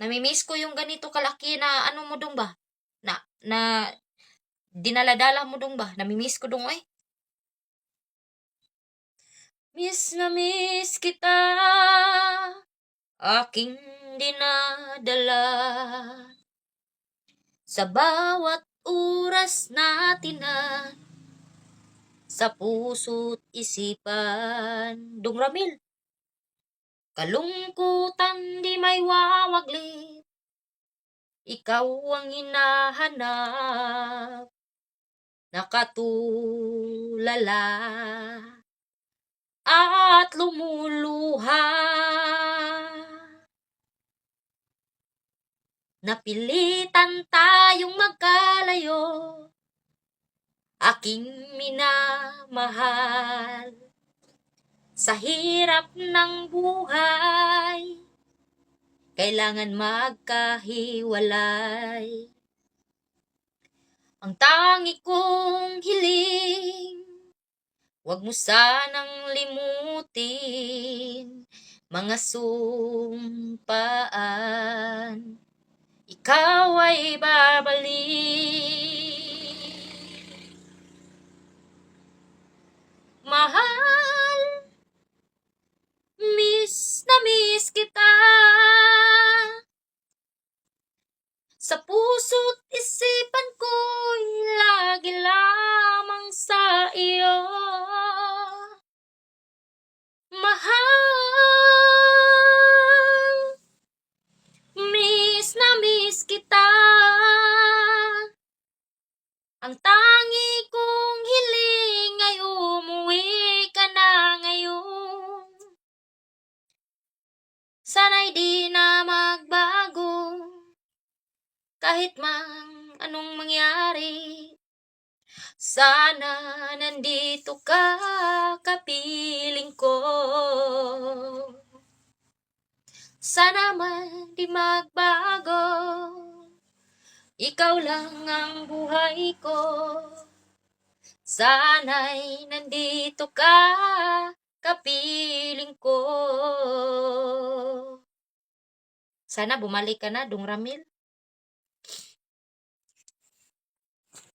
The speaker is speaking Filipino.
Namimiss ko yung ganito kalaki na ano mo dong ba? Na dinaladala mo dong ba? Namimiss ko dong ay. Miss na miss kita, aking dinadala. Sa bawat oras natin na sa puso't isipan. Dong Ramil, kalungkutan di may wawaglit, ikaw ang hinahanap, nakatulala at lumuluha. Napilitan tayong magkalayo, aking minamahal. Sa hirap ng buhay, kailangan magkahiwalay. Ang tangi kong hiling, wag mo sanang limutin mga sumpaan. Ikaw ay babalik. Mahal, miss na miss kita. Sa puso't isipan ko'y lagi lamang sa iyo. Mahal, miss na miss kita. Ang tangi kong hiling ay umuwi ka na ngayon. Sana'y di na magbago, kahit man anong mangyari. Sana nandito ka, kapiling ko. Sana man di magbago, ikaw lang ang buhay ko. Sana'y nandito ka, kapiling ko. Sana bumalik ka na, Dong Ramil.